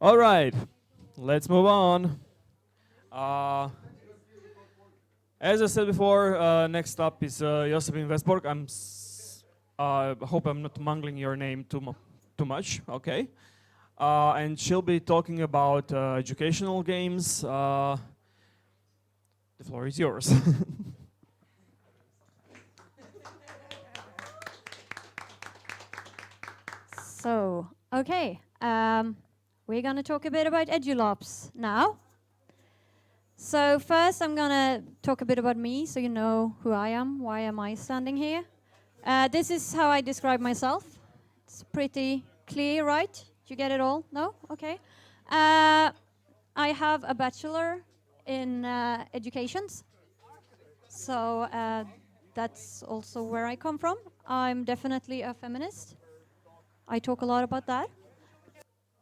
All right, let's move on. Uh, as I said before, next up is Josefin Westborg. Hope I'm not mangling your name too much. Okay, and she'll be talking about educational games. The floor is yours. Okay, we're going to talk a bit about Edu-larps now. So first I'm going to talk a bit about me so you know who I am, why am I standing here. This is how I describe myself. It's pretty clear, right? Did you get it all? No? Okay. Uh, I have a bachelor in educations. So that's also where I come from. I'm definitely a feminist. I talk a lot about that.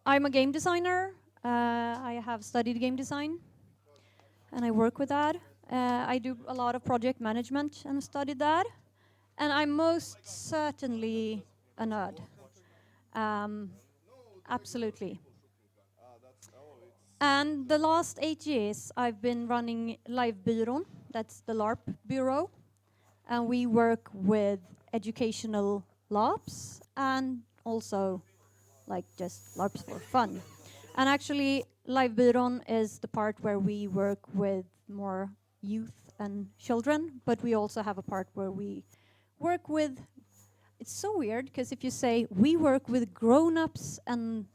I'm a game designer. I have studied game design and I work with that. I do a lot of project management and studied that. And I'm most certainly a nerd. Um, absolutely. And the last 8 years, I've been running Livebyrån, that's the LARP bureau. And we work with educational LARPs and also like just LARPs for fun. And actually, Livebyrån is the part where we work with more youth and children, but we also have a part where we work with, it's so weird, because if you say we work with grown-ups and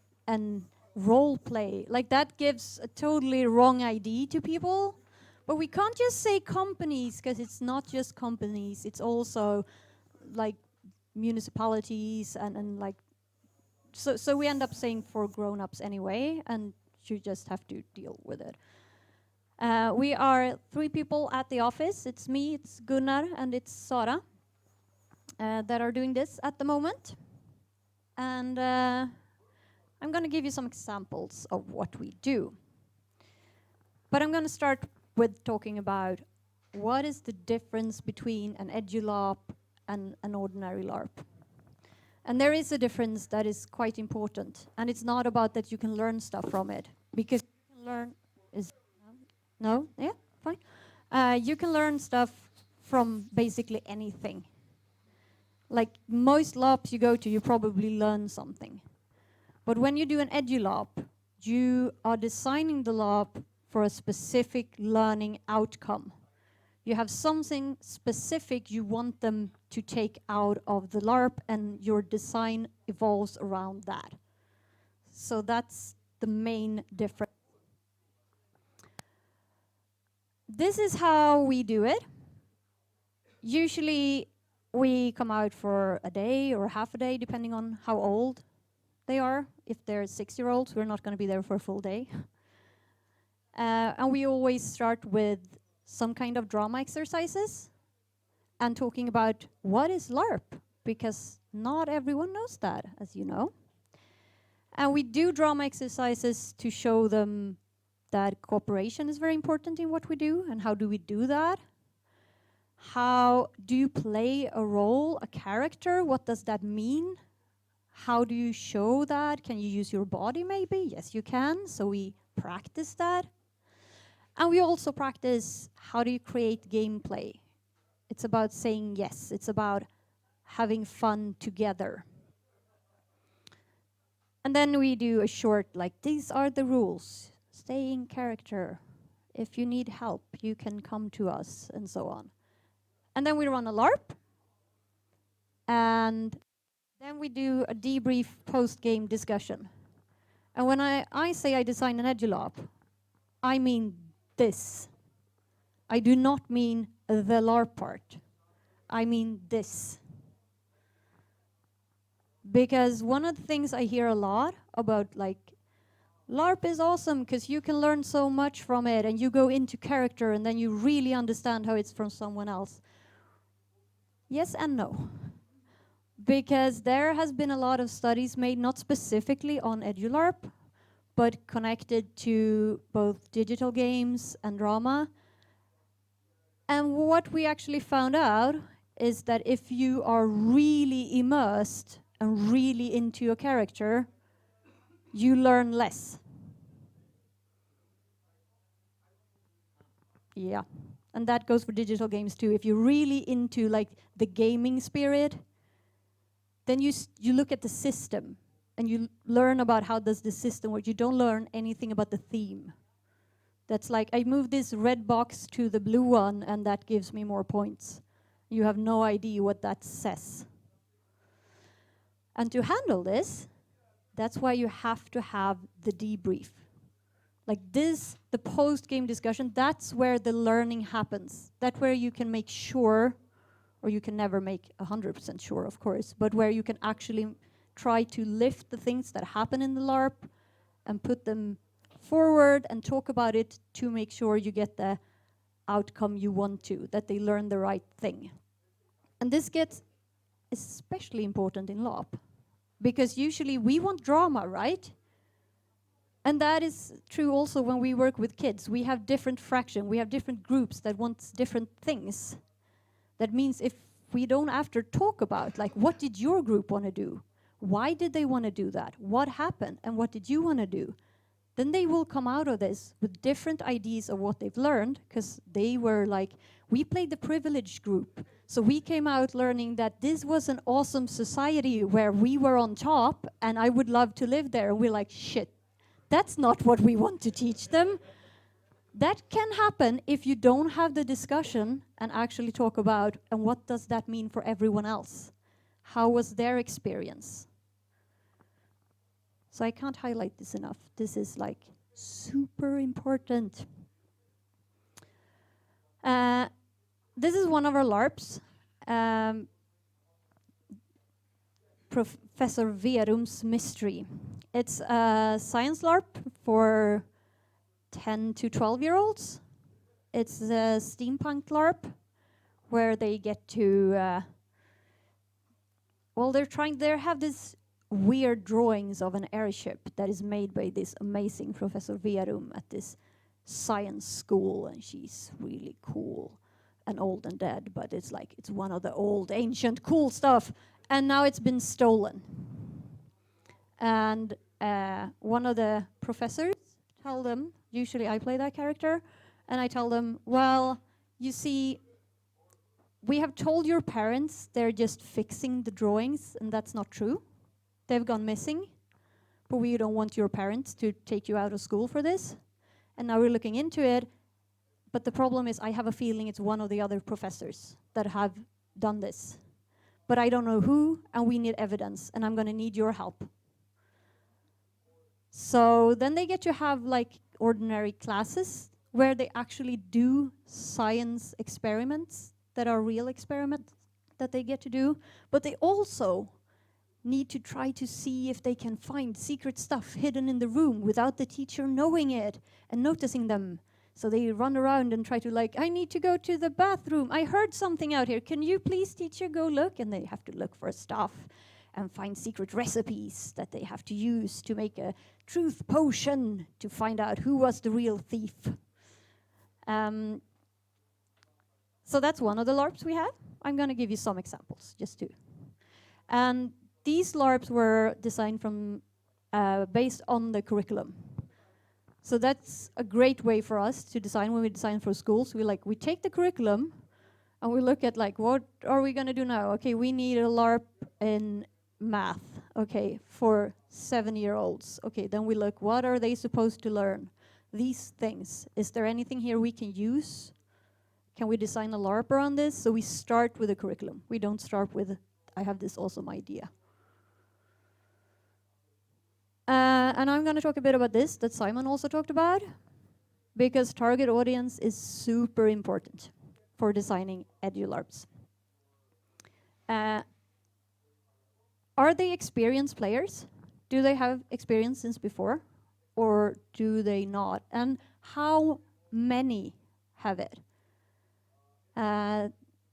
role play, like that gives a totally wrong idea to people. But we can't just say companies, because it's not just companies, it's also like municipalities and like so we end up saying for grown-ups anyway, and you just have to deal with it. We are 3 people at the office. It's me, it's Gunnar, and it's Sara that are doing this at the moment. And I'm going to give you some examples of what we do. But I'm going to start with talking about what is the difference between an edu-larp and an ordinary LARP. And there is a difference that is quite important. And it's not about that you can learn stuff from it. Because you can learn is... No? Yeah? Fine. You can learn stuff from basically anything. Like most LARPs you go to, you probably learn something. But when you do an edu-larp, you are designing the LARP for a specific learning outcome. You have something specific you want them to take out of the LARP, and your design evolves around that. So that's the main difference. This is how we do it. Usually we come out for a day or half a day, depending on how old they are. If they're 6-year-olds, we're not going to be there for a full day. And we always start with some kind of drama exercises and talking about what is LARP, because not everyone knows that, as you know. And we do drama exercises to show them that cooperation is very important in what we do, and how do we do that? How do you play a role, a character? What does that mean? How do you show that? Can you use your body maybe? Yes, you can. So we practice that. And we also practice how do you create gameplay. It's about saying yes. It's about having fun together. And then we do a short, like, these are the rules. Stay in character. If you need help, you can come to us, and so on. And then we run a LARP. And then we do a debrief post-game discussion. And when I say I design an edu-larp, I mean this. I do not mean the LARP part. I mean this. Because one of the things I hear a lot about, like, LARP is awesome because you can learn so much from it, and you go into character and then you really understand how it's from someone else. Yes and no. Because there has been a lot of studies made, not specifically on edu-larp, but connected to both digital games and drama. And what we actually found out is that if you are really immersed and really into your character, you learn less. Yeah. And that goes for digital games too. If you're really into like the gaming spirit, then you look at the system and you learn about how does the system work. You don't learn anything about the theme. That's like, I move this red box to the blue one and that gives me more points. You have no idea what that says. And to handle this, that's why you have to have the debrief. Like this, the post-game discussion, that's where the learning happens. That's where you can make sure, or you can never make 100% sure, of course, but where you can actually try to lift the things that happen in the LARP and put them forward and talk about it to make sure you get the outcome you want to, that they learn the right thing. And this gets especially important in LARP, because usually we want drama, right? And that is true also when we work with kids. We have different fractions, we have different groups that want different things. That means if we don't after talk about, like, what did your group want to do? Why did they want to do that? What happened? And what did you want to do? Then they will come out of this with different ideas of what they've learned, because they were like, we played the privileged group. So we came out learning that this was an awesome society where we were on top and I would love to live there. And we're like, shit, that's not what we want to teach them. That can happen if you don't have the discussion and actually talk about, and what does that mean for everyone else? How was their experience? So I can't highlight this enough. This is like super important. This is one of our LARPs. Professor Vrooms Mystery. It's a science LARP for 10 to 12-year-olds. It's a steampunk LARP where they get to, they have this weird drawings of an airship that is made by this amazing Professor Vrooms at this science school, and she's really cool and old and dead, but it's like, it's one of the old, ancient, cool stuff, and now it's been stolen. And one of the professors tell them, usually I play that character, and I tell them, well, you see, we have told your parents they're just fixing the drawings, and that's not true. They've gone missing, but we don't want your parents to take you out of school for this. And now we're looking into it, but the problem is I have a feeling it's one of the other professors that have done this. But I don't know who, and we need evidence, and I'm gonna need your help. So then they get to have like ordinary classes where they actually do science experiments that are real experiments that they get to do, but they also need to try to see if they can find secret stuff hidden in the room without the teacher knowing it and noticing them. So they run around and try to like, I need to go to the bathroom. I heard something out here. Can you please, teacher, go look? And they have to look for stuff and find secret recipes that they have to use to make a truth potion to find out who was the real thief. So that's one of the LARPs we have. I'm going to give you some examples, just two. And these LARPs were designed from, based on the curriculum. So that's a great way for us to design when we design for schools. We take the curriculum and we look at like, what are we going to do now? Okay, we need a LARP in math, okay, for 7-year-olds. Okay, then we look, what are they supposed to learn? These things. Is there anything here we can use? Can we design a LARP around this? So we start with a curriculum. We don't start with, I have this awesome idea. And I'm going to talk a bit about this that Simon also talked about, because target audience is super important for designing edu-larps. Are they experienced players? Do they have experience since before? Or do they not? And how many have it?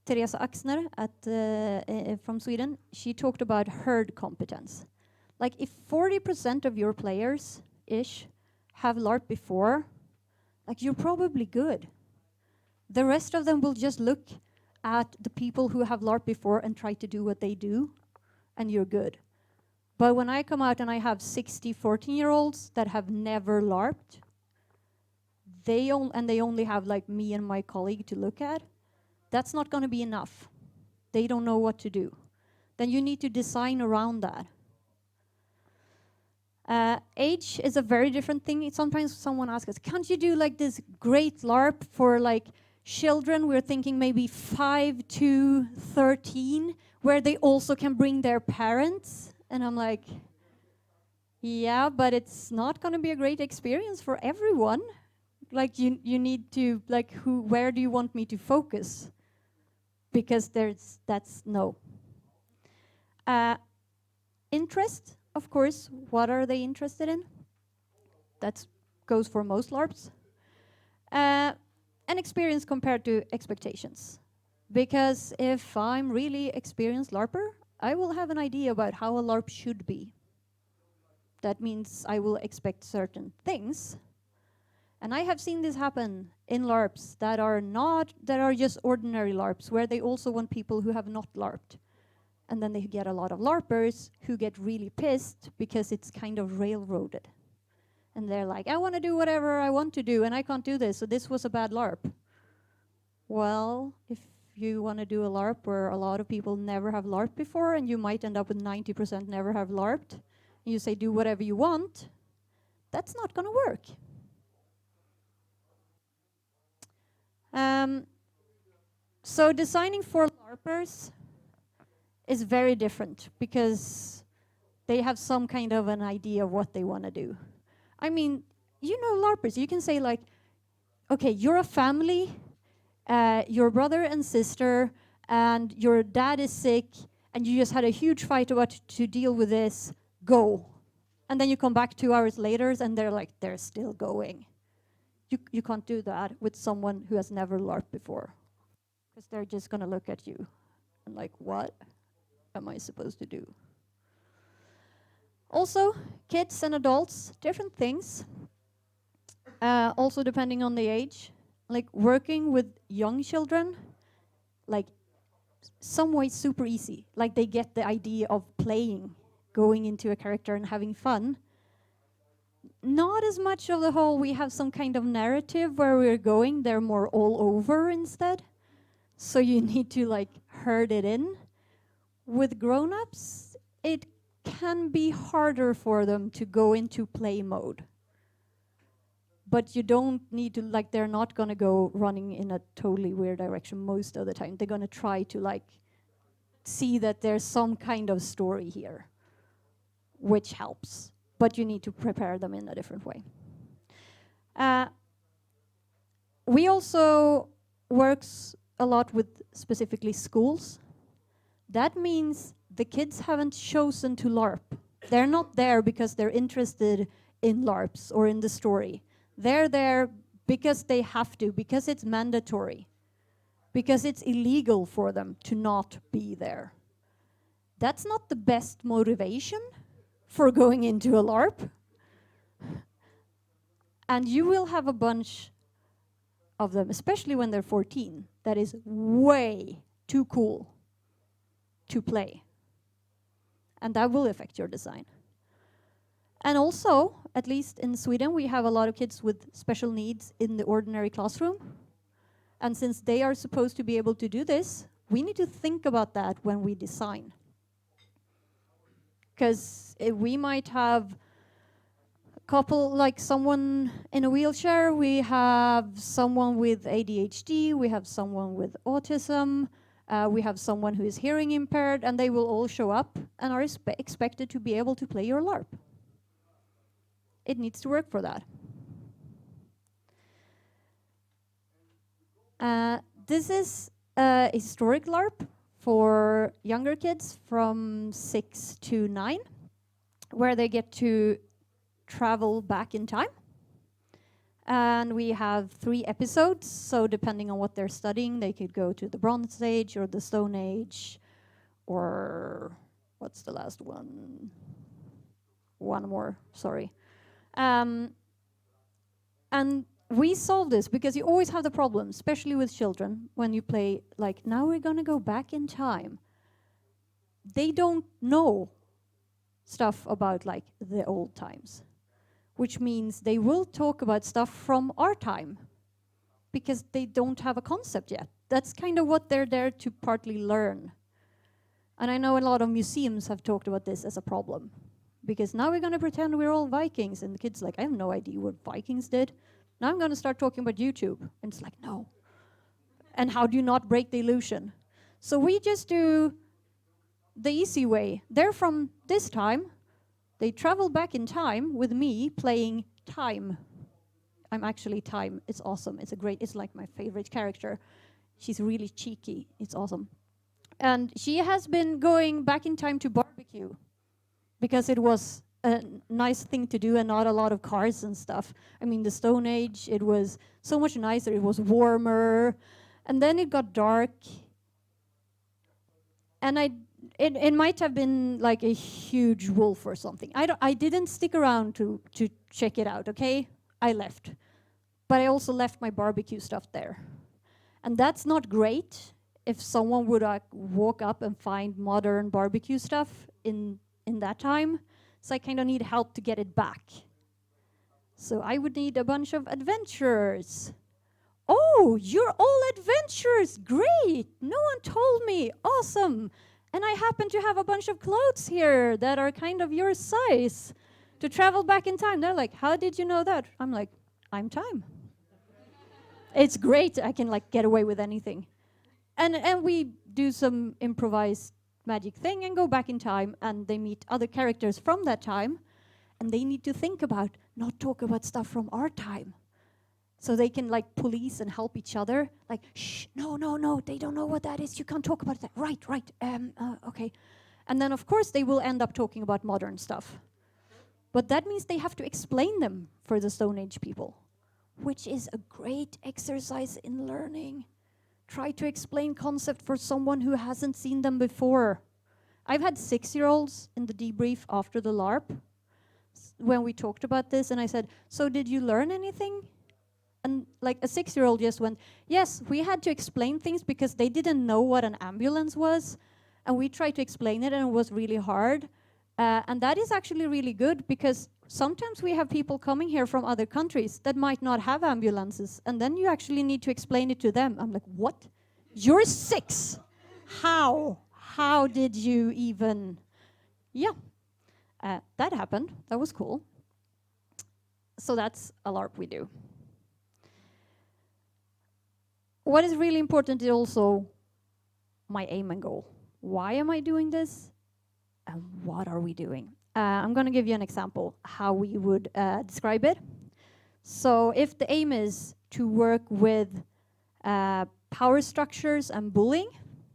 Teresa Axner from Sweden, she talked about herd competence. Like if 40% of your players-ish have LARP before, like you're probably good. The rest of them will just look at the people who have LARP before and try to do what they do, and you're good. But when I come out and I have 60 14-year-olds that have never LARPed, they only have like me and my colleague to look at, that's not going to be enough. They don't know what to do. Then you need to design around that. Age is a very different thing. Sometimes someone asks us, can't you do like this great LARP for like children? We're thinking maybe 5 to 13, where they also can bring their parents. And I'm like, yeah, but it's not going to be a great experience for everyone. Like you need to, like, where do you want me to focus? Because that's no. Interest, of course, what are they interested in? That goes for most LARPs. And experience compared to expectations. Because if I'm really experienced LARPer, I will have an idea about how a LARP should be. That means I will expect certain things. And I have seen this happen in LARPs that are just ordinary LARPs, where they also want people who have not LARPed. And then they get a lot of LARPers who get really pissed because it's kind of railroaded. And they're like, I want to do whatever I want to do, and I can't do this, so this was a bad LARP. Well, if you want to do a LARP where a lot of people never have LARPed before, and you might end up with 90% never have LARPed, and you say do whatever you want, that's not going to work. So designing for LARPers is very different because they have some kind of an idea of what they want to do. I mean, you know LARPers, you can say like, okay, you're a family, your brother and sister, and your dad is sick, and you just had a huge fight about to deal with this, go. And then you come back 2 hours later and they're still going. You can't do that with someone who has never LARPed before. Because they're just gonna look at you and like, what am I supposed to do? Also, kids and adults, different things. Also depending on the age. Like working with young children, like some ways super easy. Like they get the idea of playing, going into a character and having fun. Not as much of the whole, we have some kind of narrative where we're going, they're more all over instead. So you need to like herd it in. With grown-ups, it can be harder for them to go into play mode. But you don't need to, like, they're not gonna go running in a totally weird direction most of the time. They're gonna try to like see that there's some kind of story here, which helps. But you need to prepare them in a different way. We also works a lot with specifically schools. That means the kids haven't chosen to LARP. They're not there because they're interested in LARPs or in the story. They're there because they have to, because it's mandatory, because it's illegal for them to not be there. That's not the best motivation for going into a LARP. And you will have a bunch of them, especially when they're 14, that is way too cool to play. And that will affect your design. And also, at least in Sweden, we have a lot of kids with special needs in the ordinary classroom. And since they are supposed to be able to do this, we need to think about that when we design. Because we might have a couple, like someone in a wheelchair, we have someone with ADHD, we have someone with autism, we have someone who is hearing impaired, and they will all show up and are expected to be able to play your LARP. It needs to work for that. This is a historic LARP for younger kids from 6 to 9, where they get to travel back in time. And we have 3 episodes, so depending on what they're studying, they could go to the Bronze Age or the Stone Age, or what's the last one? One more, sorry. And we solve this because you always have the problem, especially with children, when you play, like, now we're gonna go back in time. They don't know stuff about, like, the old times. which means they will talk about stuff from our time because they don't have a concept yet. That's kind of what they're there to partly learn. And I know a lot of museums have talked about this as a problem. Because now we're going to pretend we're all Vikings. And the kid's like, I have no idea what Vikings did. Now I'm going to start talking about YouTube. And it's like, no. And how do you not break the illusion? So we just do the easy way. They're from this time. They travel back in time with me playing Time. I'm actually Time. It's awesome. It's like my favorite character. She's really cheeky. It's awesome. And she has been going back in time to barbecue because it was a nice thing to do and not a lot of cars and stuff. I mean, the Stone Age, it was so much nicer. It was warmer. And then it got dark. And it might have been like a huge wolf or something. I didn't stick around to check it out, okay? I left. But I also left my barbecue stuff there. And that's not great. If someone would walk up and find modern barbecue stuff in that time, so I kind of need help to get it back. So I would need a bunch of adventurers. Oh, you're all adventurers! Great! No one told me. Awesome! And I happen to have a bunch of clothes here that are kind of your size to travel back in time. They're like, how did you know that? I'm like, I'm Time. It's great. I can like get away with anything. And we do some improvised magic thing and go back in time, and they meet other characters from that time, and they need to think about, not talk about stuff from our time. So they can like police and help each other. Like, shh, no, they don't know what that is. You can't talk about that. Right, okay. And then of course they will end up talking about modern stuff. But that means they have to explain them for the Stone Age people, which is a great exercise in learning. Try to explain concept for someone who hasn't seen them before. I've had 6-year-olds in the debrief after the LARP when we talked about this, and I said, so did you learn anything? And like a 6-year-old just went, yes, we had to explain things because they didn't know what an ambulance was, and we tried to explain it and it was really hard. And that is actually really good because sometimes we have people coming here from other countries that might not have ambulances, and then you actually need to explain it to them. I'm like, what? You're 6. How? How did you even? Yeah, that happened. That was cool. So that's a LARP we do. What is really important is also my aim and goal. Why am I doing this? And what are we doing? I'm going to give you an example how we would describe it. So if the aim is to work with power structures and bullying,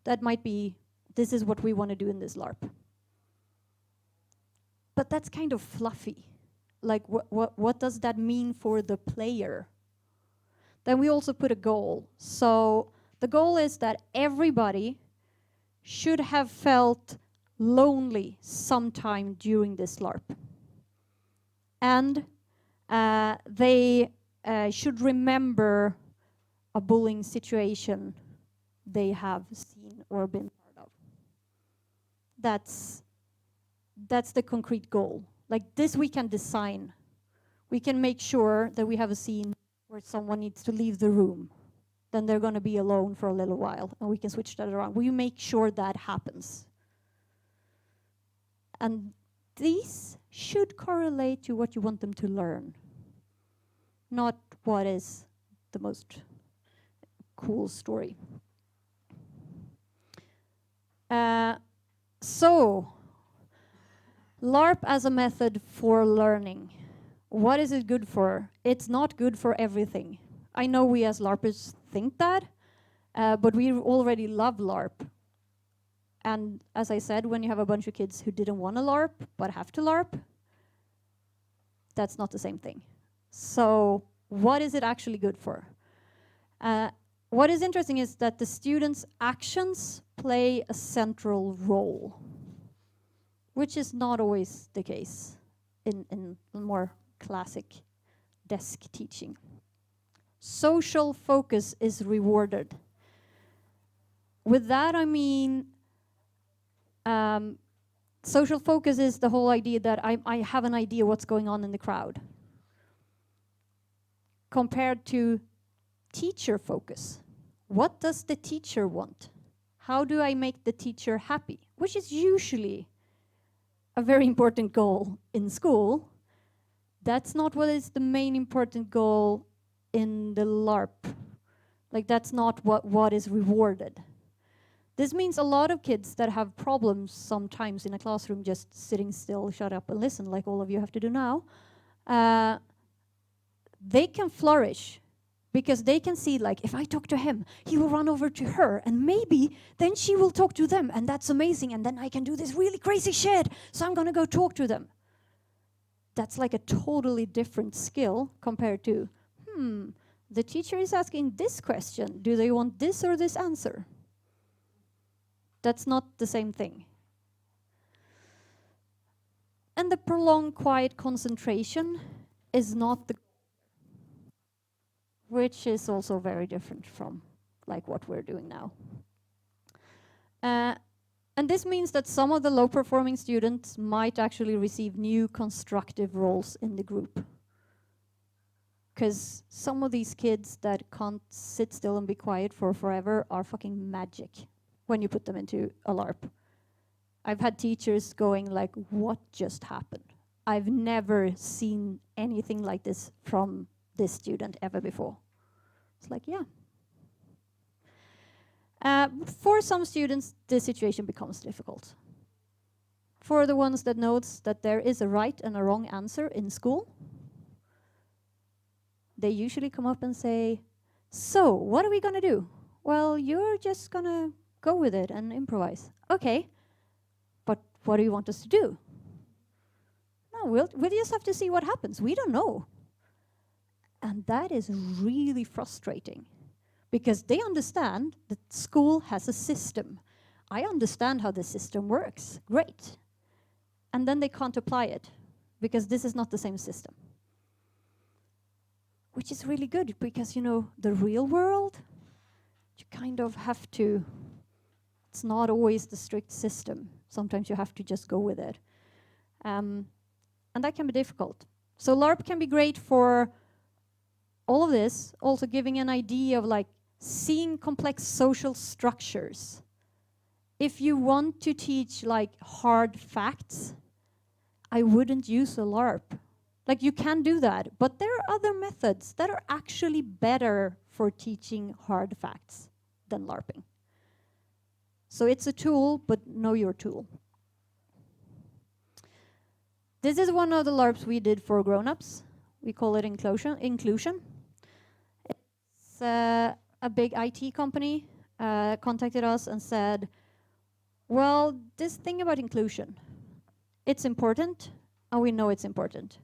that might be, this is what we want to do in this LARP. But that's kind of fluffy. Like, what does that mean for the player? Then we also put a goal. So the goal is that everybody should have felt lonely sometime during this LARP. And they should remember a bullying situation they have seen or been part of. That's the concrete goal. Like this we can design. We can make sure that we have a scene where someone needs to leave the room. Then they're going to be alone for a little while, and we can switch that around. We make sure that happens. And these should correlate to what you want them to learn, not what is the most cool story. So, LARP as a method for learning. What is it good for? It's not good for everything. I know we as LARPers think that, but we already love LARP. And as I said, when you have a bunch of kids who didn't want to LARP, but have to LARP, that's not the same thing. So what is it actually good for? What is interesting is that the students' actions play a central role, which is not always the case in more classic desk teaching. Social focus is rewarded. With that, I mean, social focus is the whole idea that I have an idea what's going on in the crowd. compared to teacher focus. What does the teacher want? How do I make the teacher happy? Which is usually a very important goal in school. That's not what is the main important goal in the LARP. Like, that's not what is rewarded. This means a lot of kids that have problems sometimes in a classroom just sitting still, shut up and listen, like all of you have to do now, they can flourish because they can see, like, if I talk to him, he will run over to her, and maybe then she will talk to them, and that's amazing, and then I can do this really crazy shit, so I'm gonna go talk to them. That's like a totally different skill compared to, the teacher is asking this question, do they want this or this answer? That's not the same thing. And the prolonged quiet concentration is not the, which is also very different from like what we're doing now. And this means that some of the low-performing students might actually receive new constructive roles in the group. Because some of these kids that can't sit still and be quiet for forever are fucking magic when you put them into a LARP. I've had teachers going like, what just happened? I've never seen anything like this from this student ever before. It's like, yeah. For some students, the situation becomes difficult. For the ones that knows that there is a right and a wrong answer in school, they usually come up and say, so, what are we gonna do? Well, you're just gonna go with it and improvise. Okay, but what do you want us to do? No, we'll just have to see what happens. We don't know. And that is really frustrating because they understand that school has a system. I understand how the system works. Great. And then they can't apply it because this is not the same system. Which is really good because, you know, the real world, you kind of have to, it's not always the strict system. Sometimes you have to just go with it. And that can be difficult. So LARP can be great for all of this, also giving an idea of like seeing complex social structures. If you want to teach like hard facts, I wouldn't use a LARP. Like you can do that, but there are other methods that are actually better for teaching hard facts than LARPing. So it's a tool, but know your tool. This is one of the LARPs we did for grown-ups. We call it Inclusion. It's a big IT company contacted us and said, well, this thing about inclusion, it's important, and we know it's important.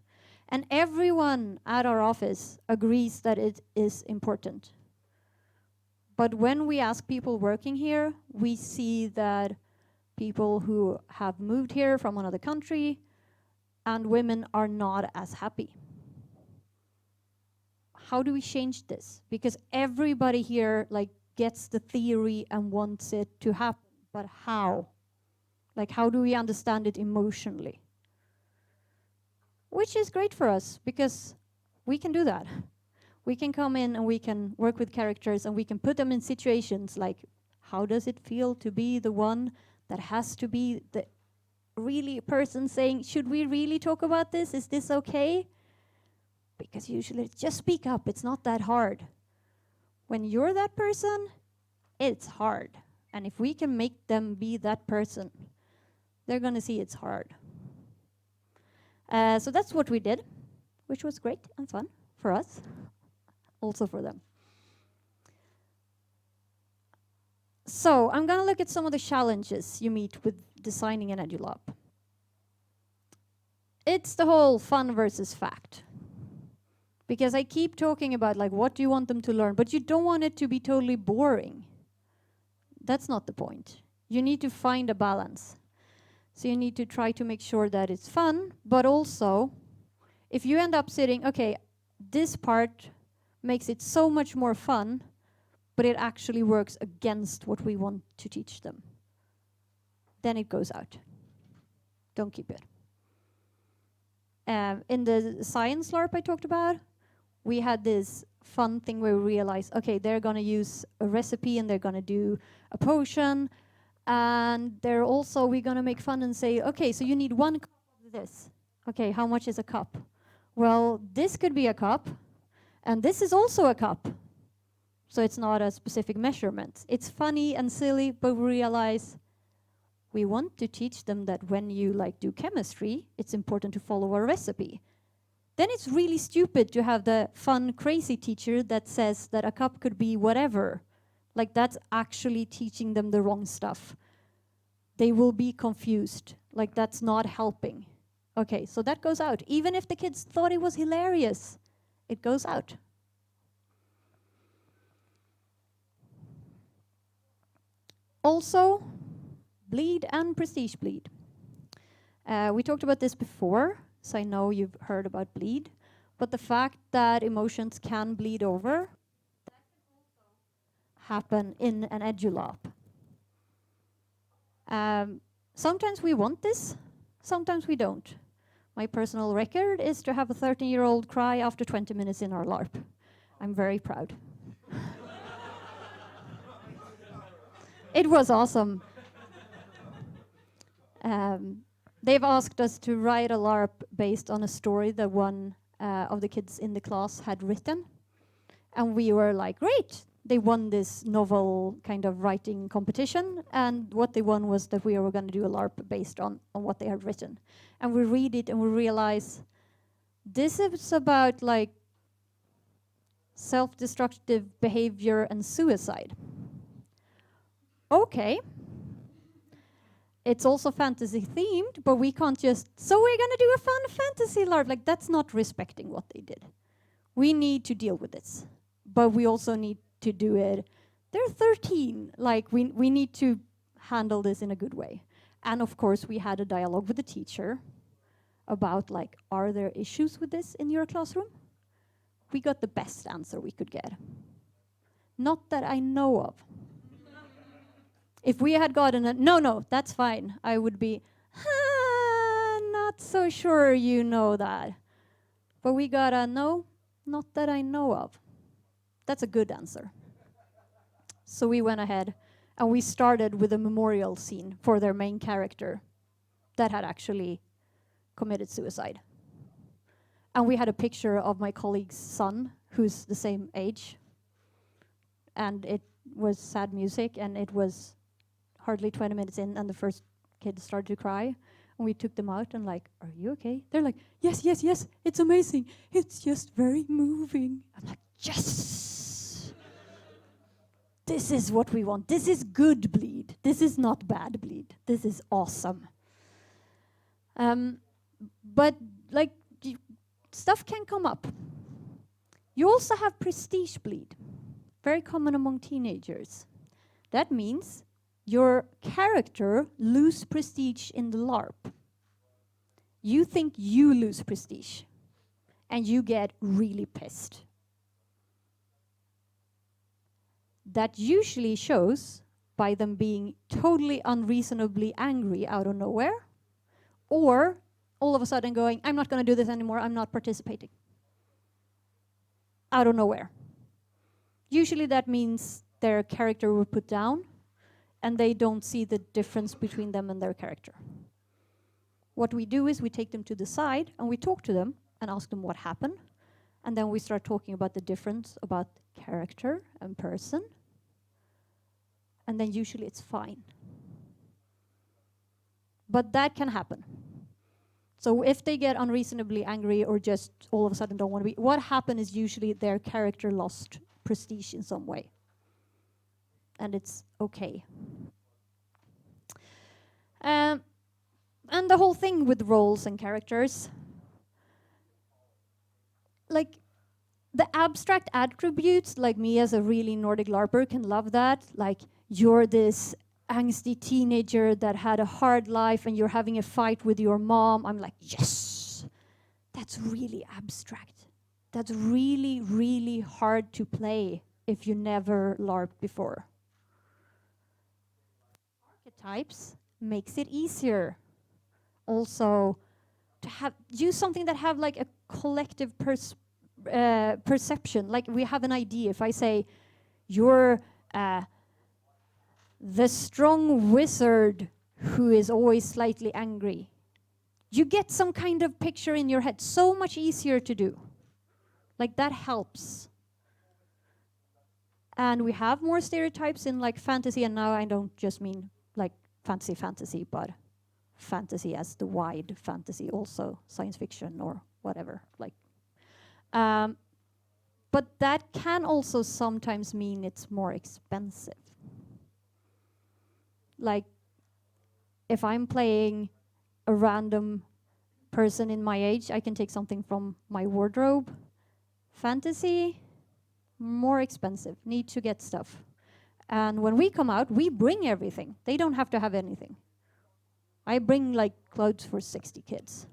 And everyone at our office agrees that it is important. But when we ask people working here, we see that people who have moved here from another country and women are not as happy. How do we change this? Because everybody here like gets the theory and wants it to happen, but how? Like how do we understand it emotionally? Which is great for us because we can do that. We can come in and we can work with characters and we can put them in situations like, how does it feel to be the one that has to be the really person saying, should we really talk about this? Is this okay? Because usually it's just speak up, it's not that hard. When you're that person, it's hard. And if we can make them be that person, they're gonna see it's hard. So that's what we did, which was great and fun for us, also for them. So I'm gonna look at some of the challenges you meet with designing an Edu-larp. It's the whole fun versus fact. Because I keep talking about like what do you want them to learn, but you don't want it to be totally boring. That's not the point. You need to find a balance. So you need to try to make sure that it's fun, but also if you end up sitting, okay, this part makes it so much more fun, but it actually works against what we want to teach them, then it goes out. Don't keep it. In the science LARP I talked about, we had this fun thing where we realized, okay, they're gonna use a recipe and they're gonna do a potion, and we're gonna make fun and say, okay, so you need 1 cup of this. Okay, how much is a cup? Well, this could be a cup, and this is also a cup. So it's not a specific measurement. It's funny and silly, but we realize we want to teach them that when you do chemistry, it's important to follow a recipe. Then it's really stupid to have the fun, crazy teacher that says that a cup could be whatever. That's actually teaching them the wrong stuff. They will be confused. That's not helping. Okay, so that goes out. Even if the kids thought it was hilarious, it goes out. Also, bleed and prestige bleed. We talked about this before, so I know you've heard about bleed. But the fact that emotions can bleed over, that can also happen in an Edu-larp. Sometimes we want this, sometimes we don't. My personal record is to have a 13-year-old cry after 20 minutes in our LARP. I'm very proud. It was awesome. They've asked us to write a LARP based on a story that one of the kids in the class had written. And we were like, great! They won this novel kind of writing competition, and what they won was that we were going to do a LARP based on what they had written. And we read it and we realize this is about self-destructive behavior and suicide. Okay. It's also fantasy themed, but we can't just, so we're gonna do a fun fantasy LARP. That's not respecting what they did. We need to deal with this, but we also need to do it. They're 13, we need to handle this in a good way. And of course, we had a dialogue with the teacher about are there issues with this in your classroom? We got the best answer we could get. Not that I know of. If we had gotten a, no, that's fine, I would be, not so sure you know that. But we got a no, not that I know of. That's a good answer. So we went ahead and we started with a memorial scene for their main character that had actually committed suicide. And we had a picture of my colleague's son, who's the same age. And it was sad music, and it was hardly 20 minutes in, and the first kid started to cry. And we took them out and are you okay? They're like, yes, yes, yes, it's amazing. It's just very moving. I'm like, yes! This is what we want. This is good bleed. This is not bad bleed. This is awesome. But stuff can come up. You also have prestige bleed. Very common among teenagers. That means your character lose prestige in the LARP. You think you lose prestige, and you get really pissed. That usually shows by them being totally unreasonably angry out of nowhere, or all of a sudden going, I'm not going to do this anymore, I'm not participating. Out of nowhere. Usually that means their character will put down, and they don't see the difference between them and their character. What we do is we take them to the side and we talk to them and ask them what happened. And then we start talking about the difference about character and person. And then usually it's fine. But that can happen. So if they get unreasonably angry or just all of a sudden don't want to be, what happened is usually their character lost prestige in some way. And it's okay. And the whole thing with roles and characters, the abstract attributes, me as a really Nordic LARPer can love that. You're this angsty teenager that had a hard life and you're having a fight with your mom. I'm like, yes, that's really abstract. That's really, really hard to play if you never LARPed before. Archetypes makes it easier. Also, to use something that have a collective perception. Like we have an idea. If I say, you're the strong wizard who is always slightly angry, you get some kind of picture in your head. So much easier to do. Like that helps. And we have more stereotypes in like fantasy, and now I don't just mean like fantasy, but fantasy as the wide fantasy, also science fiction or whatever. Like, but that can also sometimes mean it's more expensive. Like, if I'm playing a random person in my age, I can take something from my wardrobe. Fantasy, more expensive, need to get stuff. And when we come out, we bring everything. They don't have to have anything. I bring like clothes for 60 kids.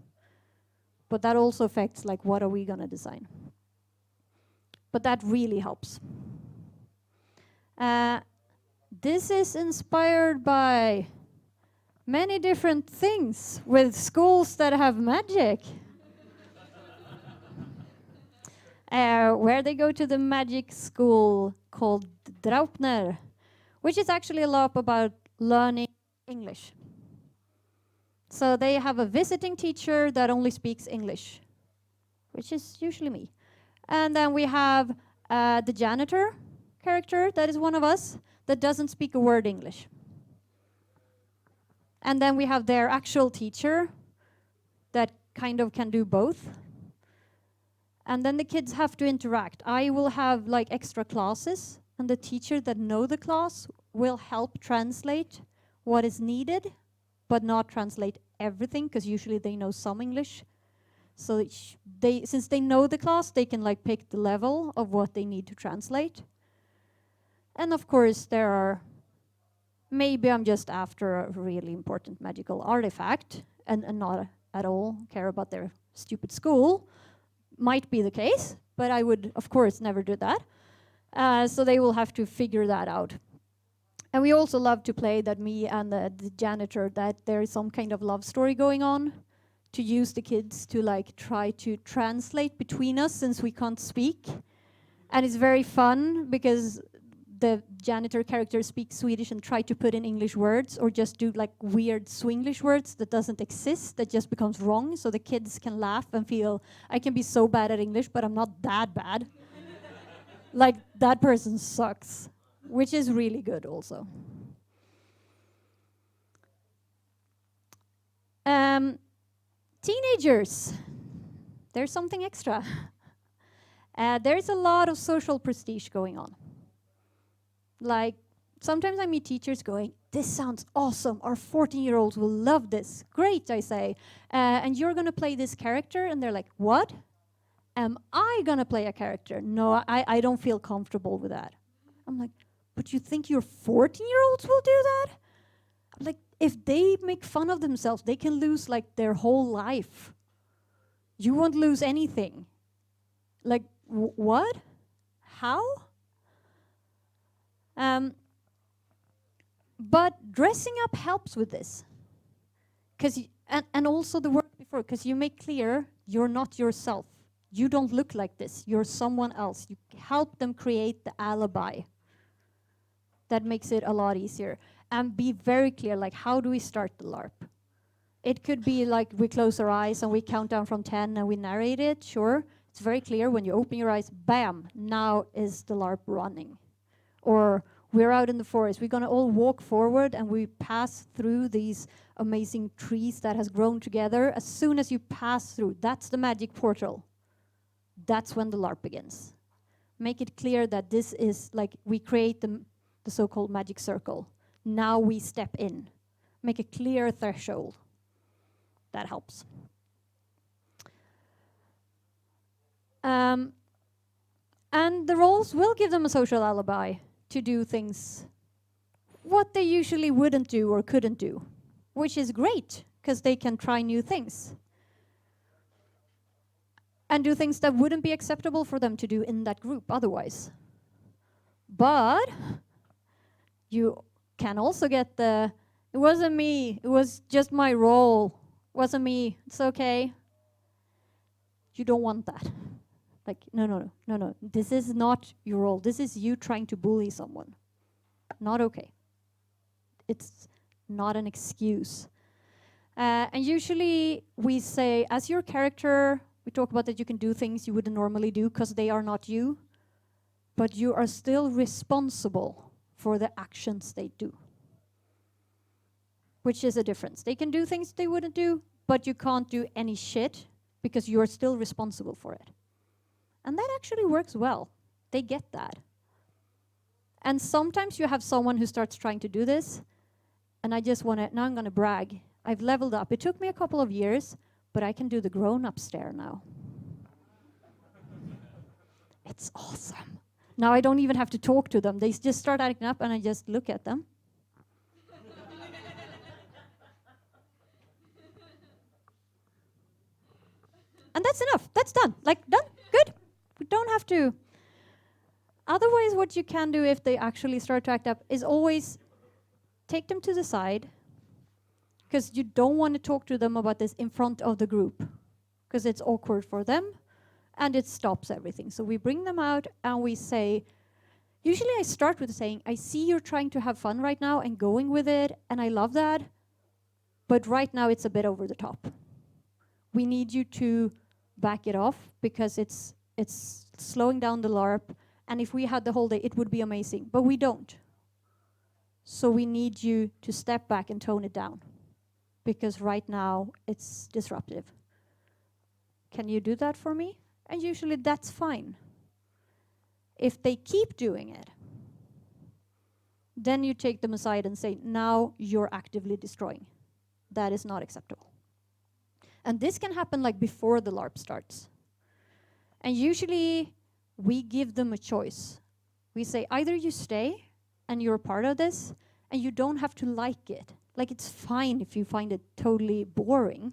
But that also affects like what are we gonna design. But that really helps. This is inspired by many different things with schools that have magic. Where they go to the magic school called Draupner, which is actually a LARP about learning English. So they have a visiting teacher that only speaks English, which is usually me. And then we have the janitor character, that is one of us, that doesn't speak a word English. And then we have their actual teacher that kind of can do both. And then the kids have to interact. I will have like extra classes, and the teacher that know the class will help translate what is needed, but not translate everything, because usually they know some English. So since they know the class, they can like pick the level of what they need to translate. And of course there are, maybe I'm just after a really important magical artifact and not at all care about their stupid school. Might be the case, but I would of course never do that. So they will have to figure that out. And we also love to play that me and the janitor, that there is some kind of love story going on, to use the kids to like try to translate between us since we can't speak. And it's very fun because the janitor character speaks Swedish and try to put in English words, or just do like weird Swinglish words that doesn't exist, that just becomes wrong, so the kids can laugh and feel, I can be so bad at English, but I'm not that bad. Like, that person sucks, which is really good also. Teenagers, there's something extra. There's a lot of social prestige going on. Like, sometimes I meet teachers going, this sounds awesome, our 14-year-olds will love this. Great, I say. And you're gonna play this character? And they're like, what? Am I gonna play a character? No, I don't feel comfortable with that. I'm like, but you think your 14-year-olds will do that? I'm like, if they make fun of themselves, they can lose like their whole life. You won't lose anything. Like, what? How? But dressing up helps with this. And also the work before, because you make clear you're not yourself. You don't look like this. You're someone else. You help them create the alibi. That makes it a lot easier. And be very clear, like, how do we start the LARP? It could be like we close our eyes and we count down from 10 and we narrate it, sure. It's very clear when you open your eyes, bam, now is the LARP running. Or we're out in the forest, we're gonna all walk forward and we pass through these amazing trees that has grown together. As soon as you pass through, that's the magic portal. That's when the LARP begins. Make it clear that this is like, we create the so-called magic circle. Now we step in. Make a clear threshold. That helps. And the roles will give them a social alibi to do things what they usually wouldn't do or couldn't do, which is great, because they can try new things. And do things that wouldn't be acceptable for them to do in that group otherwise. But you can also get the, it wasn't me, it was just my role. It wasn't me, it's okay. You don't want that. Like, no. This is not your role. This is you trying to bully someone. Not okay. It's not an excuse. And usually we say, as your character, we talk about that you can do things you wouldn't normally do because they are not you, but you are still responsible for the actions they do. Which is a difference. They can do things they wouldn't do, but you can't do any shit because you're still responsible for it. And that actually works well. They get that. And sometimes you have someone who starts trying to do this, and I just want to, now I'm going to brag. I've leveled up. It took me a couple of years, but I can do the grown-up stare now. It's awesome. Now I don't even have to talk to them. They just start acting up, and I just look at them. And that's enough. That's done. Like, done. Good. We don't have to. Otherwise, what you can do if they actually start to act up is always take them to the side, because you don't want to talk to them about this in front of the group, because it's awkward for them, and it stops everything. So we bring them out, and we say, usually I start with saying, I see you're trying to have fun right now and going with it, and I love that, but right now it's a bit over the top. We need you to back it off, because it's slowing down the LARP, and if we had the whole day, it would be amazing, but we don't. So we need you to step back and tone it down, because right now it's disruptive. Can you do that for me? And usually that's fine. If they keep doing it, then you take them aside and say, now you're actively destroying. That is not acceptable. And this can happen like before the LARP starts. And usually we give them a choice. We say, either you stay and you're a part of this, and you don't have to like it. Like, it's fine if you find it totally boring,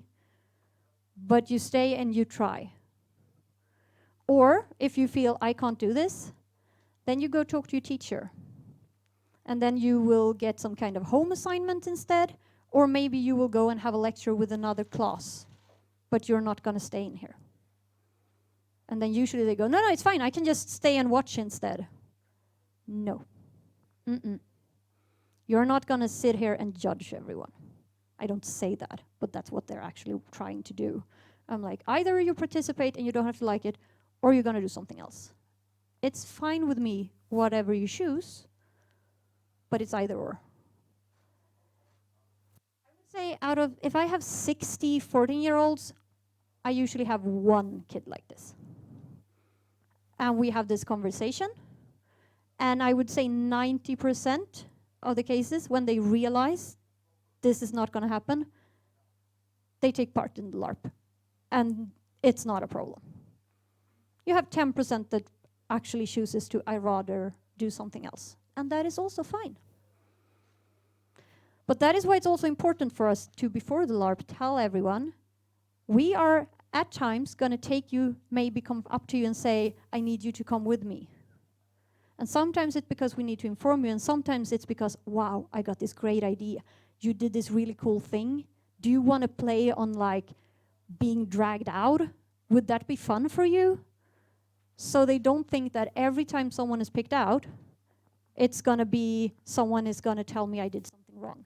but you stay and you try. Or if you feel, I can't do this, then you go talk to your teacher. And then you will get some kind of home assignment instead, or maybe you will go and have a lecture with another class, but you're not going to stay in here. And then usually they go, no, it's fine, I can just stay and watch instead. No. You're not going to sit here and judge everyone. I don't say that, but that's what they're actually trying to do. I'm like, either you participate and you don't have to like it, or you're going to do something else. It's fine with me, whatever you choose, but it's either or. I would say if I have 60 14-year-olds, I usually have one kid like this. And we have this conversation. And I would say 90% of the cases, when they realize this is not going to happen, they take part in the LARP. And it's not a problem. You have 10% that actually chooses to, I rather do something else. And that is also fine. But that is why it's also important for us to, before the LARP, tell everyone, we are at times going to take you, maybe come up to you and say, I need you to come with me. And sometimes it's because we need to inform you, and sometimes it's because, wow, I got this great idea. You did this really cool thing. Do you want to play on like being dragged out? Would that be fun for you? So they don't think that every time someone is picked out, it's going to be someone is going to tell me I did something wrong.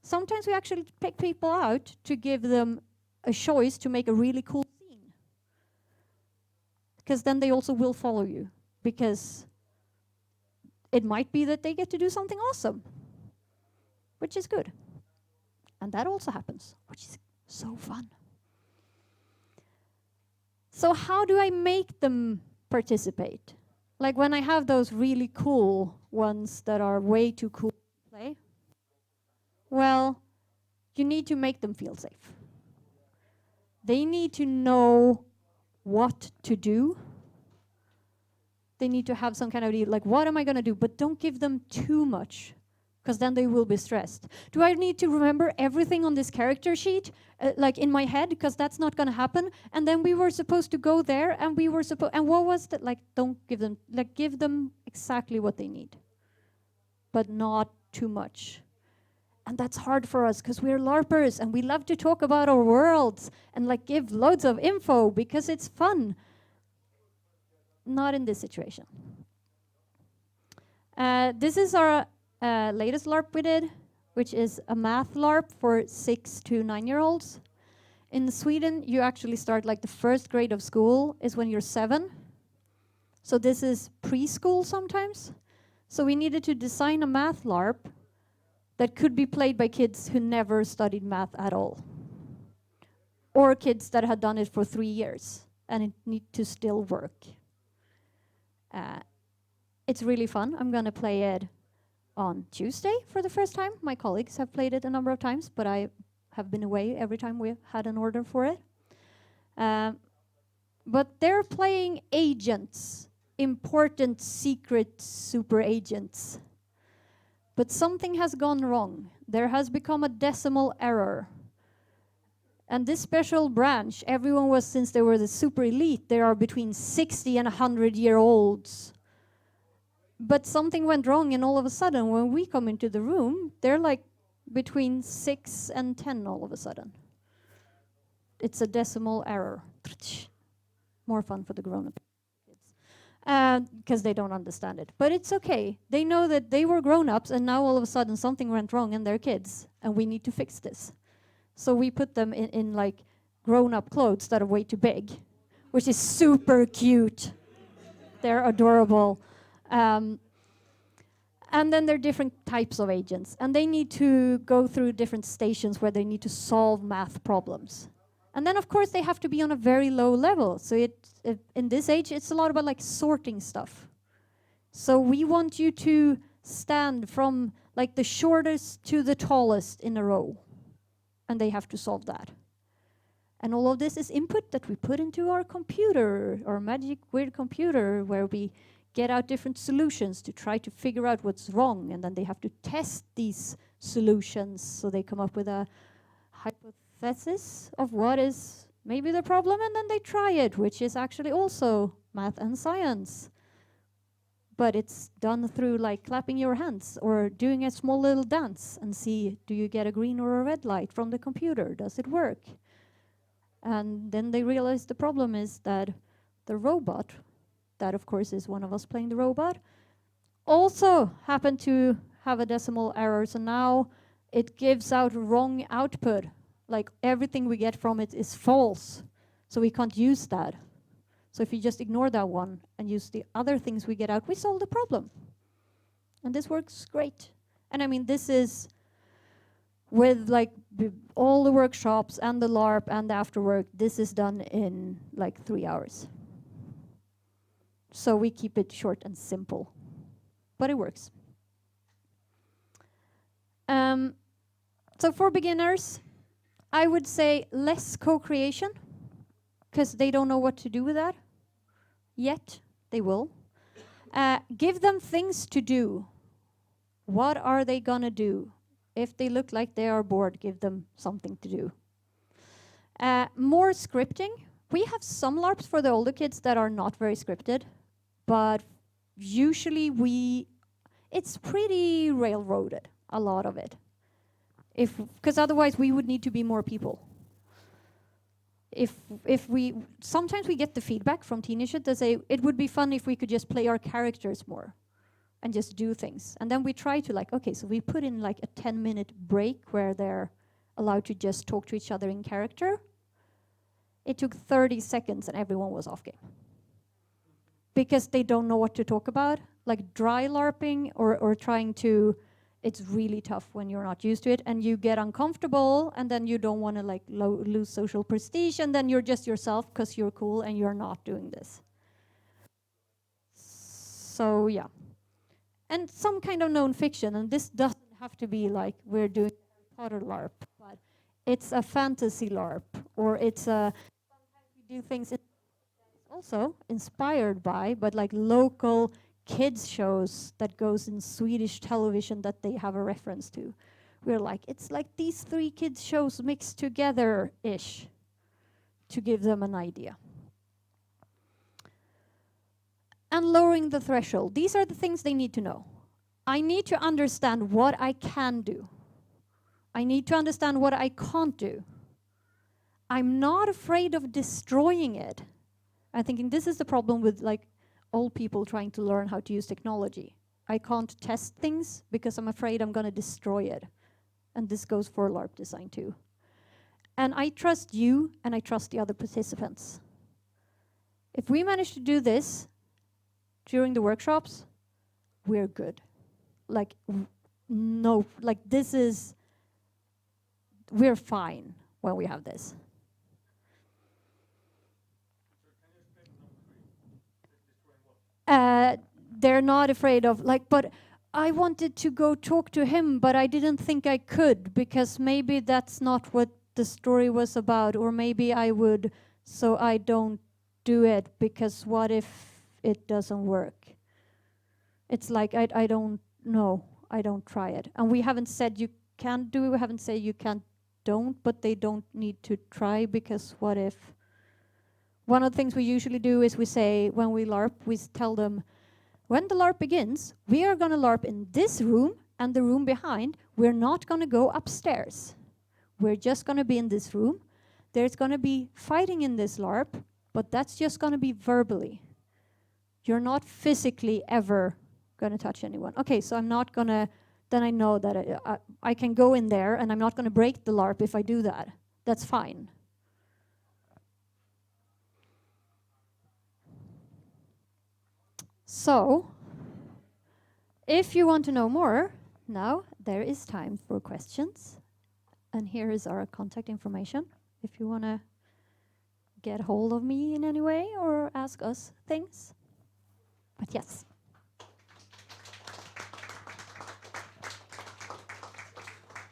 Sometimes we actually pick people out to give them a choice to make a really cool scene. Because then they also will follow you. Because it might be that they get to do something awesome, which is good. And that also happens, which is so fun. So how do I make them participate? Like when I have those really cool ones that are way too cool to play, well, you need to make them feel safe. They need to know what to do. They need to have some kind of idea, like, what am I going to do? But don't give them too much, because then they will be stressed. Do I need to remember everything on this character sheet, like in my head? Because that's not going to happen. And then we were supposed to go there, and we were supposed, and what was that? Like, don't give them, like, give them exactly what they need, but not too much. And that's hard for us, because we're LARPers, and we love to talk about our worlds, and like give loads of info, because it's fun. not in this situation. This is our latest LARP we did, which is a math LARP for 6 to 9-year-olds. In Sweden, you actually start like the first grade of school is when you're 7. So this is preschool sometimes. So we needed to design a math LARP that could be played by kids who never studied math at all. Or kids that had done it for 3 years and it need to still work. It's really fun. I'm gonna play it on Tuesday for the first time. My colleagues have played it a number of times, but I have been away every time we had an order for it. But they're playing agents, important secret super agents. But something has gone wrong. There has become a decimal error. And this special branch, everyone was, since they were the super elite, they are between 60 and 100-year-olds. But something went wrong, and all of a sudden, when we come into the room, they're like between 6 and 10 all of a sudden. It's a decimal error. More fun for the grown-up kids. Because they don't understand it. But it's okay. They know that they were grown-ups, and now all of a sudden something went wrong and they're kids, and we need to fix this. So we put them in like grown-up clothes that are way too big, which is super cute. They're adorable. And then there are different types of agents, and they need to go through different stations where they need to solve math problems. And then, of course, they have to be on a very low level. So in this age, it's a lot about like sorting stuff. So we want you to stand from like the shortest to the tallest in a row, and they have to solve that. And all of this is input that we put into our computer, our magic weird computer, where we get out different solutions to try to figure out what's wrong, and then they have to test these solutions, so they come up with a hypothesis of what is maybe the problem, and then they try it, which is actually also math and science. But it's done through like clapping your hands or doing a small little dance and see, do you get a green or a red light from the computer? Does it work? And then they realize the problem is that the robot, that of course is one of us playing the robot, also happened to have a decimal error. So now it gives out wrong output. Like everything we get from it is false. So we can't use that. So if you just ignore that one and use the other things we get out, we solve the problem. And this works great. And I mean, this is with like all the workshops and the LARP and the afterwork, this is done in like 3 hours. So we keep it short and simple, but it works. So for beginners, I would say less co-creation, because they don't know what to do with that yet. They will. Give them things to do. What are they gonna do? If they look like they are bored, give them something to do. More scripting. We have some LARPs for the older kids that are not very scripted, but usually it's pretty railroaded, a lot of it. Because otherwise we would need to be more people. Sometimes we get the feedback from teenagers that say, it would be fun if we could just play our characters more and just do things. And then we try to like, okay, so we put in like a 10-minute break where they're allowed to just talk to each other in character. It took 30 seconds and everyone was off game. Because they don't know what to talk about. Like dry LARPing or trying to, it's really tough when you're not used to it and you get uncomfortable and then you don't want to like lose social prestige and then you're just yourself because you're cool and you're not doing this. So yeah. And some kind of non-fiction, and this doesn't have to be like we're doing PoRtaL, but it's a fantasy LARP, or it's a, sometimes we do things also inspired by, but like local kids shows that goes in Swedish television that they have a reference to. We're like, it's like these 3 kids shows mixed together-ish to give them an idea. And lowering the threshold. These are the things they need to know. I need to understand what I can do. I need to understand what I can't do. I'm not afraid of destroying it. I'm thinking this is the problem with like old people trying to learn how to use technology. I can't test things because I'm afraid I'm going to destroy it. And this goes for LARP design too. And I trust you, and I trust the other participants. If we manage to do this during the workshops, we're good. Like, no, like this is, we're fine when we have this. They're not afraid of, like, but I wanted to go talk to him, but I didn't think I could, because maybe that's not what the story was about, or maybe I would, so I don't do it, because what if it doesn't work? It's like, I don't know, I don't try it. And we haven't said you can't do it, we haven't said you can't, don't, but they don't need to try, because what if? One of the things we usually do is we say, when we LARP, we tell them, when the LARP begins, we are going to LARP in this room and the room behind. We're not going to go upstairs. We're just going to be in this room. There's going to be fighting in this LARP, but that's just going to be verbally. You're not physically ever going to touch anyone. Okay, so I'm not going to, then I know that I can go in there and I'm not going to break the LARP if I do that. That's fine. So, if you want to know more, now there is time for questions. And here is our contact information. If you want to get hold of me in any way or ask us things. But yes.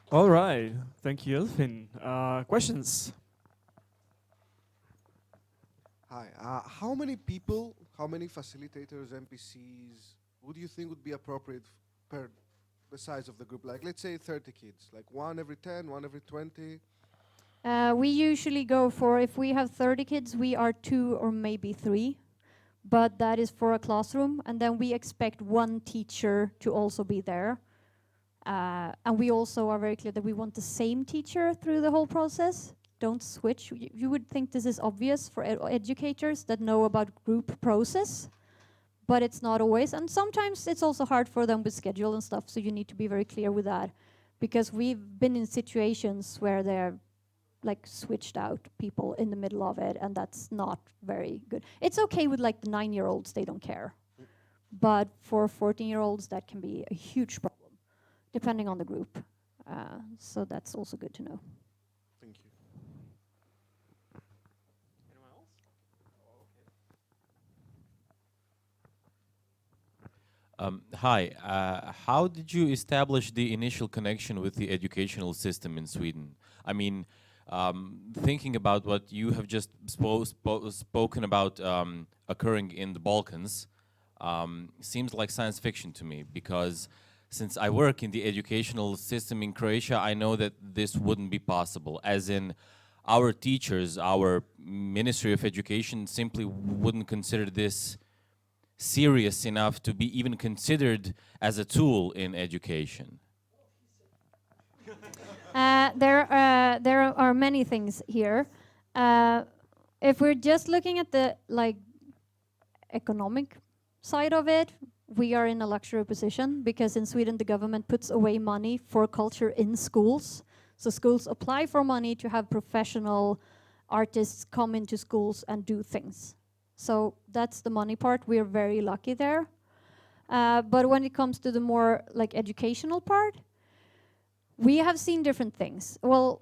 All right. Thank you, Josefin. Questions? Hi. How many people, how many facilitators, NPCs, would you think would be appropriate per the size of the group? Like, let's say 30 kids. Like 1 every 10, 1 every 20? We usually go for, if we have 30 kids, we are 2 or maybe 3. But that is for a classroom. And then we expect 1 teacher to also be there. And we also are very clear that we want the same teacher through the whole process. Don't switch. You would think this is obvious for educators that know about group process, but it's not always. And sometimes it's also hard for them with schedule and stuff, so you need to be very clear with that. Because we've been in situations where they're like switched out people in the middle of it, and that's not very good. It's okay with like the 9-year-olds, they don't care. But for 14-year-olds, that can be a huge problem, depending on the group. So that's also good to know. Thank you. Anyone else? Hi. How did you establish the initial connection with the educational system in Sweden? I mean, thinking about what you have just spoken about occurring in the Balkans, seems like science fiction to me, because since I work in the educational system in Croatia, I know that this wouldn't be possible. As in, our teachers, our Ministry of Education simply wouldn't consider this serious enough to be even considered as a tool in education. There are many things here. If we're just looking at the economic side of it, we are in a luxury position, because in Sweden the government puts away money for culture in schools. So schools apply for money to have professional artists come into schools and do things. So that's the money part. We're very lucky there. But when it comes to the more educational part, we have seen different things. Well,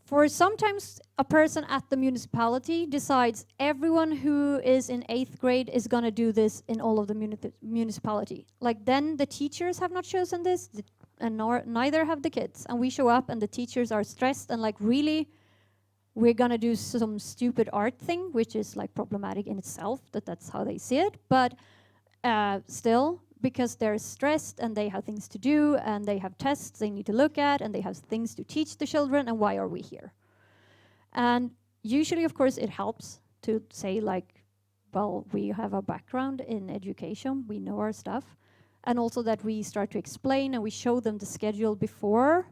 for sometimes a person at the municipality decides everyone who is in 8th grade is going to do this in all of the municipality. Then the teachers have not chosen this, and neither have the kids. And we show up and the teachers are stressed and really, we're going to do some stupid art thing, which is problematic in itself, that's how they see it. But still, because they're stressed and they have things to do and they have tests they need to look at and they have things to teach the children, and why are we here? And usually, of course, it helps to say well, we have a background in education, we know our stuff, and also that we start to explain and we show them the schedule before.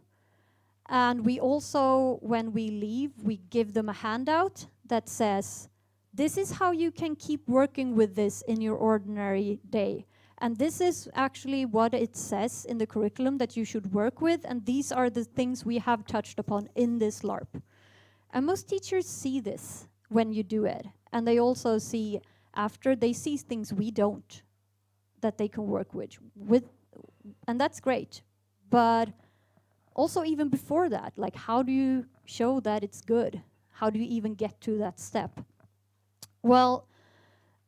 And we also, when we leave, we give them a handout that says, this is how you can keep working with this in your ordinary day. And this is actually what it says in the curriculum that you should work with, and these are the things we have touched upon in this LARP. And most teachers see this when you do it, and they also see after they see things we don't, that they can work with, and that's great. But also even before that, like how do you show that it's good? How do you even get to that step? Well,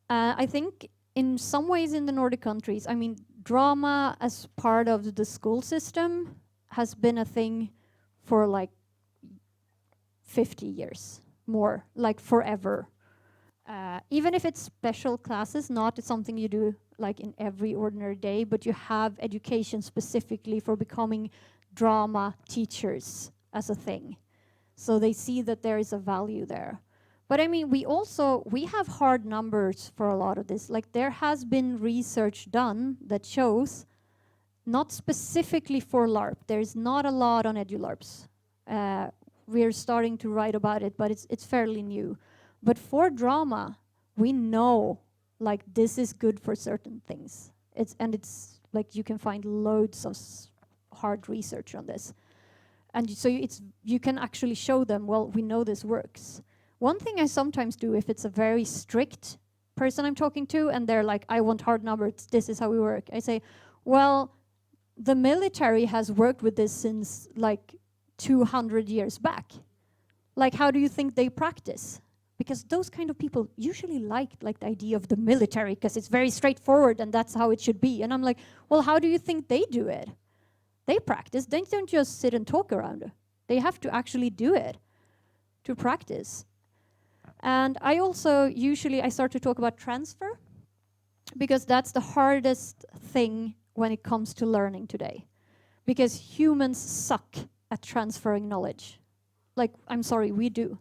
I think in some ways in the Nordic countries, I mean, drama as part of the school system has been a thing for like 50 years, more, like forever. Even if it's special classes, not something you do like in every ordinary day, but you have education specifically for becoming drama teachers as a thing. So they see that there is a value there. But I mean, we have hard numbers for a lot of this. Like there has been research done that shows, not specifically for LARP, there's not a lot on edu-larps. We're starting to write about it, but it's fairly new. But for drama, we know like this is good for certain things. It's like you can find loads of hard research on this. And so you can actually show them, well, we know this works. One thing I sometimes do if it's a very strict person I'm talking to and they're like, I want hard numbers, this is how we work. I say, well, the military has worked with this since like 200 years back. Like, how do you think they practice? Because those kind of people usually like the idea of the military because it's very straightforward and that's how it should be. And I'm like, well, how do you think they do it? They practice. They don't just sit and talk around it. They have to actually do it to practice. And I also usually I start to talk about transfer because that's the hardest thing when it comes to learning today. Because humans suck at transferring knowledge. Like, I'm sorry, we do.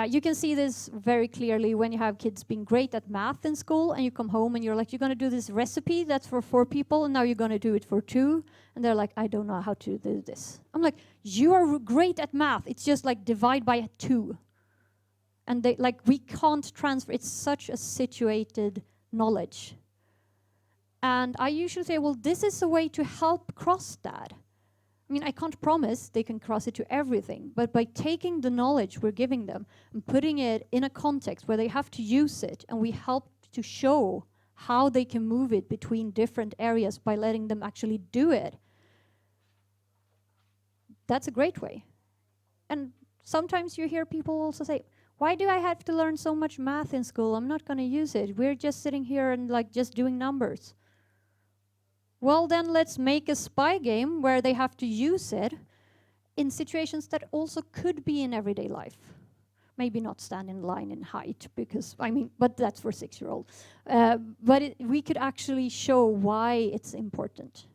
You can see this very clearly when you have kids being great at math in school and you come home and you're like, you're going to do this recipe that's for 4 people and now you're going to do it for 2. And they're like, I don't know how to do this. I'm like, you are great at math. It's just like divide by 2. And they like, we can't transfer. It's such a situated knowledge. And I usually say, well, this is a way to help cross that. I mean, I can't promise they can cross it to everything, but by taking the knowledge we're giving them and putting it in a context where they have to use it, and we help to show how they can move it between different areas by letting them actually do it, that's a great way. And sometimes you hear people also say, why do I have to learn so much math in school? I'm not going to use it. We're just sitting here and like just doing numbers. Well, then let's make a spy game where they have to use it in situations that also could be in everyday life. Maybe not stand in line in height, because, I mean, but that's for 6-year-old. But we could actually show why it's important.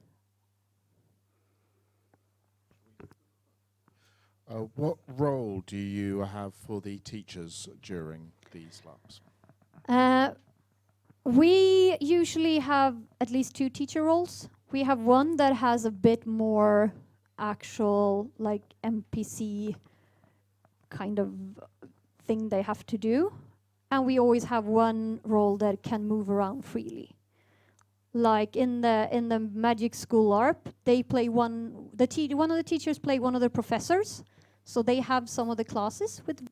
What role do you have for the teachers during these labs? We usually have at least 2 teacher roles. We have one that has a bit more actual, like MPC kind of thing they have to do. And we always have one role that can move around freely. Like in the Magic School LARP, they play one of the teachers play one of the professors. So they have some of the classes with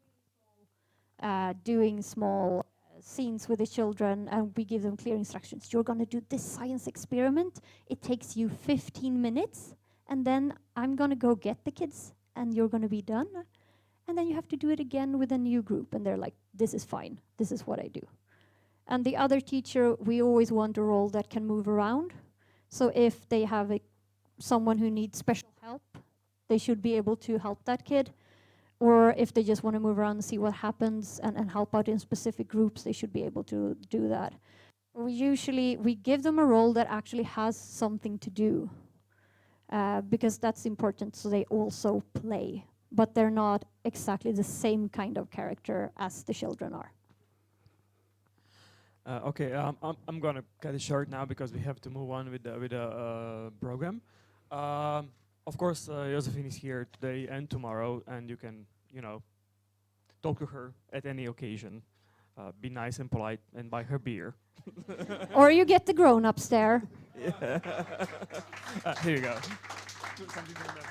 doing small scenes with the children, and we give them clear instructions. You're going to do this science experiment. It takes you 15 minutes, and then I'm going to go get the kids, and you're going to be done. And then you have to do it again with a new group, and they're like, this is fine. This is what I do. And the other teacher, we always want a role that can move around. So if they have someone who needs special help, they should be able to help that kid. Or if they just want to move around and see what happens and help out in specific groups, they should be able to do that. We give them a role that actually has something to do, because that's important, so they also play. But they're not exactly the same kind of character as the children are. Okay, I'm gonna cut it short now because we have to move on with the program. Of course, Josefin is here today and tomorrow, and you can, talk to her at any occasion. be nice and polite and buy her beer. Or you get the grown-ups there. Here you go. Put something in there.